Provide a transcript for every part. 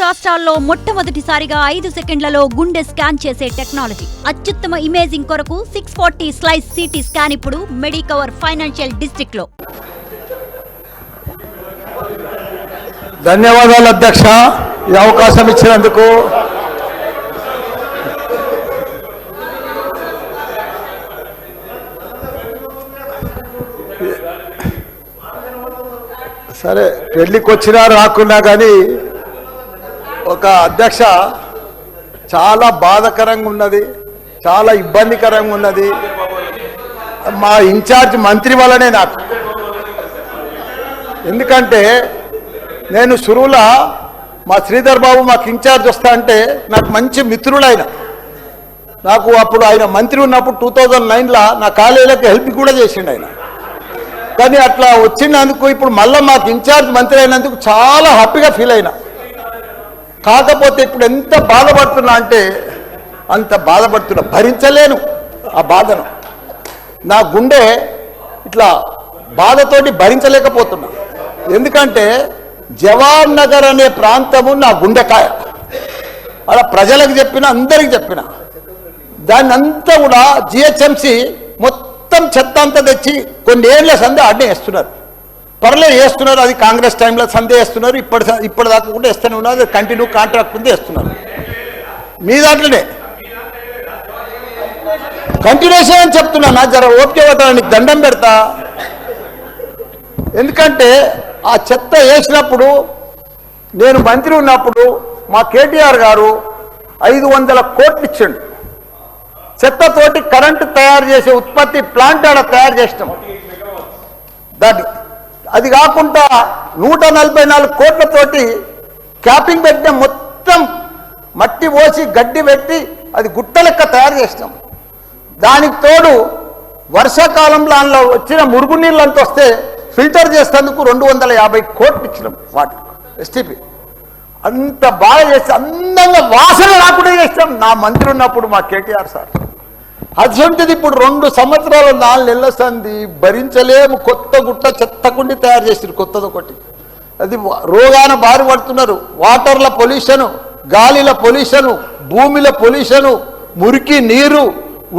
రాష్ట్రాల్లో మొట్టమొదటిసారిగా 5 సెకండ్లలో గుండె స్కాన్ చేసే టెక్నాలజీ. అత్యుత్తమ ఇమేజింగ్ కొరకు 640 స్లైస్ సిటీ స్కాన్ ఇప్పుడు మెడికవర్ ఫైనాన్షియల్ డిస్ట్రిక్ట్ లో. ధన్యవాదాలు అధ్యక్ష, ఈ అవకాశం ఇచ్చినందుకు. సరే, పెళ్లికి వచ్చినా రాకున్నా కానీ ఒక అధ్యక్ష చాలా బాధాకరంగా ఉన్నది, చాలా ఇబ్బందికరంగా ఉన్నది. మా ఇన్ఛార్జ్ మంత్రి వల్లనే నాకు. ఎందుకంటే నేను సురువుల మా శ్రీధర్ బాబు మాకు ఇన్ఛార్జ్ వస్తా అంటే నాకు మంచి మిత్రుడు ఆయన. నాకు అప్పుడు ఆయన మంత్రి ఉన్నప్పుడు 2009లో నా కాలేజీలకు హెల్ప్ కూడా చేసిండు ఆయన. కానీ అట్లా వచ్చినందుకు ఇప్పుడు మళ్ళీ మాకు ఇన్ఛార్జ్ మంత్రి అయినందుకు చాలా హ్యాపీగా ఫీల్ అయినా. కాకపోతే ఇప్పుడు ఎంత బాధపడుతున్నా అంటే అంత బాధపడుతున్నా, భరించలేను ఆ బాధను. నా గుండె ఇట్లా బాధతోటి భరించలేకపోతున్నా. ఎందుకంటే జవహర్ నగర్ అనే ప్రాంతము నా గుండెకాయ. అలా ప్రజలకు చెప్పిన, అందరికి చెప్పిన. దాన్ని అంతా కూడా జిహెచ్ఎంసి మొత్తం చెత్త అంతా తెచ్చి కొన్ని ఏళ్ళ సందే అడ్డే వేస్తున్నారు. పర్లేదు వేస్తున్నారు, అది కాంగ్రెస్ టైంలో సందే వేస్తున్నారు, ఇప్పటిదాకా కూడా వేస్తూనే ఉన్నారు. కంటిన్యూ కాంట్రాక్ట్ ఉంది వేస్తున్నారు. మీ దాంట్లోనే కంటిన్యూషన్ అని చెప్తున్నా. నా జర ఓపిక పట్టడానికి దండం పెడతా. ఎందుకంటే ఆ చెత్త వేసినప్పుడు నేను మంత్రి ఉన్నప్పుడు మా కేటీఆర్ గారు 500 కోట్లు ఇచ్చిండు. చెత్తతోటి కరెంటు తయారు చేసే ఉత్పత్తి ప్లాంట్ ఆడ తయారు చేసినాం. దాన్ని అది కాకుండా 144 కోట్లతోటి క్యాపింగ్ పెట్టిన, మొత్తం మట్టి పోసి గడ్డి పెట్టి అది గుట్ట లెక్క తయారు చేసినాం. దానికి తోడు వర్షాకాలంలో అందులో వచ్చిన మురుగునీళ్ళు అంత వస్తే ఫిల్టర్ చేసేందుకు 250 కోట్లు ఇచ్చినాం వాటర్ ఎస్టీపీ. అంత బాగా చేసి అందంగా వాసన రాకుండా చేసినాం నా మంత్రి ఉన్నప్పుడు మా కేటీఆర్ సార్. అటువంటిది ఇప్పుడు 2 సంవత్సరాలు 4 నెలల సంది భరించలేము. కొత్త గుట్ట చెత్తకుండి తయారు చేసారు, కొత్తది ఒకటి. అది రోగాన బారి పడుతున్నారు. వాటర్ల పొల్యూషను, గాలిల పొల్యూషను, భూమిల పొల్యూషను, మురికి నీరు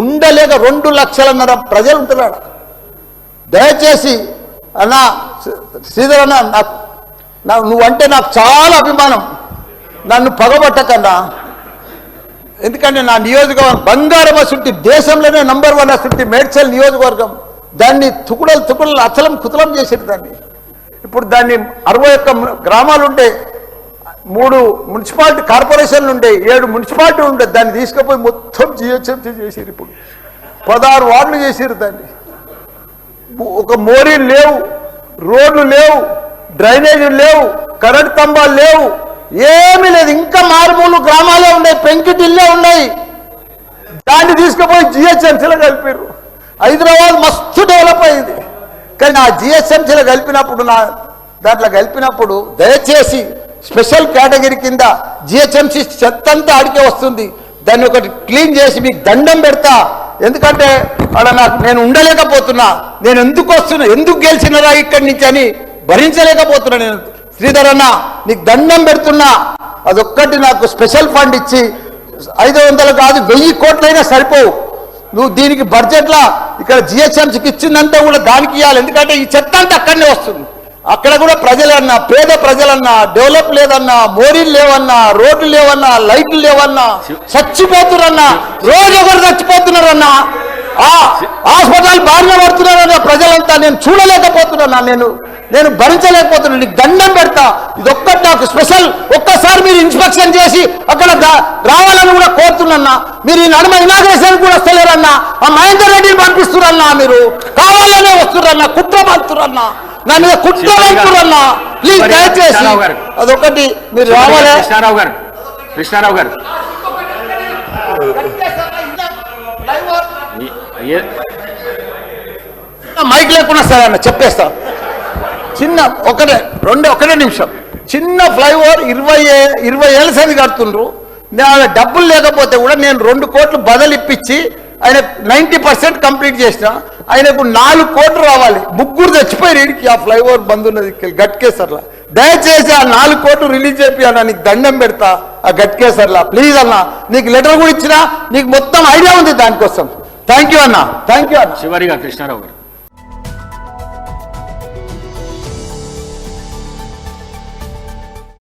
ఉండలేక 2 లక్షలన్నర ప్రజలు ఉంటున్నాడు. దయచేసి అన్నా శ్రీధర్ అన్న, నువ్వంటే నాకు చాలా అభిమానం. నన్ను పగబట్టకన్నా. ఎందుకంటే నా నియోజకవర్గం బంగారం అసుంటి, దేశంలోనే నంబర్ 1 అసుంటి మేడ్చల్ నియోజకవర్గం. దాన్ని తుకుడలు అచలం కుతలం చేసేది దాన్ని. ఇప్పుడు దాన్ని 61 గ్రామాలు ఉంటే, 3 మున్సిపాలిటీ కార్పొరేషన్లు ఉండే, 7 మున్సిపాలిటీ ఉండే. దాన్ని తీసుకుపోయి మొత్తం జిహెచ్ఎంసీ చేసారు. ఇప్పుడు 16 వార్డులు చేసారు దాన్ని. ఒక మోరీలు లేవు, రోడ్లు లేవు, డ్రైనేజీలు లేవు, కరెంట్ స్తంభాలు లేవు, ఏమీ లేదు. ఇంకా మారుమూలు గ్రామాలే ఉన్నాయి, పెంకిటిల్లే ఉన్నాయి. దాన్ని తీసుకుపోయి జిహెచ్ఎంసీలో కలిపారు. హైదరాబాద్ మస్తు డెవలప్ అయింది. కానీ ఆ జిహెచ్ఎంసీలో కలిపినప్పుడు, దాంట్లో కలిపినప్పుడు దయచేసి స్పెషల్ కేటగిరీ కింద జిహెచ్ఎంసీ చెత్తంతా ఆడికే వస్తుంది. దాన్ని ఒకటి క్లీన్ చేసి మీకు దండం పెడతా. ఎందుకంటే అక్కడ నేను ఉండలేకపోతున్నా. నేను ఎందుకు వస్తున్నా, ఎందుకు గెలిచినరా ఇక్కడి నుంచి అని భరించలేకపోతున్నా. నేను శ్రీధర్ అన్న నీకు దండం పెడుతున్నా. అదొక్కటి నాకు స్పెషల్ ఫండ్ ఇచ్చి 500 కాదు 1000 కోట్లైనా సరిపోవు. నువ్వు దీనికి బడ్జెట్లో ఇక్కడ జిహెచ్ఎంసీకి ఇచ్చిందంతా కూడా దానికి ఇవ్వాలి. ఎందుకంటే ఈ చెత్త అంతా అక్కడనే వస్తుంది. అక్కడ కూడా ప్రజలన్నా, పేద ప్రజలన్నా, డెవలప్ లేదన్నా, మోరీలు లేవన్నా, రోడ్లు లేవన్నా, లైట్లు లేవన్నా, చచ్చిపోతున్నారన్నా. రోజు ఒకరు చచ్చిపోతున్నారన్నా. హాస్పిటల్ బారిన పడుతున్నారన్న ప్రజలంతా. నేను చూడలేకపోతున్నా, నేను భరించలేకపోతున్నాను. నీకు దండం పెడతా. ఇదొక్కటి నాకు స్పెషల్. ఒక్కసారి మీరు ఇన్స్పెక్షన్ చేసి అక్కడ రావాలని కూడా కోరుతున్నా. మీరు ఈ నడుమ ఇనాగ్రేషన్ కూడా వస్తలేరన్నా. ఆ మహేందర్ రెడ్డిని పంపిస్తున్నారన్నా. మీరు కావాలనే వస్తున్నారన్నా, కుట్ర పంపుతున్నా, నా మీద కుట్ర పంపుతున్నా. ప్లీజ్ దయచేసి అదొకటి మీరు రావాలి. కృష్ణారావు గారు మైక్ లేకుండా సరే అన్న చెప్పేస్తా. చిన్న ఒకటే నిమిషం. చిన్న ఫ్లైఓవర్ 20 ఏళ్ళ సంది కడుతుండ్రు. డబ్బులు లేకపోతే కూడా నేను 2 కోట్లు బదులు ఇప్పించి ఆయన 90% కంప్లీట్ చేసిన. ఆయనకు 4 కోట్లు రావాలి. 3 చచ్చిపోయారు. ఈడికి ఆ ఫ్లైఓవర్ బంద్ ఉన్నది గట్కేసర్లా. దయచేసి ఆ 4 కోట్లు రిలీజ్ చేపి అన్న, నీకు దండం పెడతా ఆ గట్కేసర్లా, ప్లీజ్ అన్న. నీకు లెటర్ కూడా ఇచ్చినా, నీకు మొత్తం ఐడియా ఉంది దానికోసం. థ్యాంక్ యూ అన్న, థ్యాంక్ యూ అన్న. చివరిగా కృష్ణారావు గారు.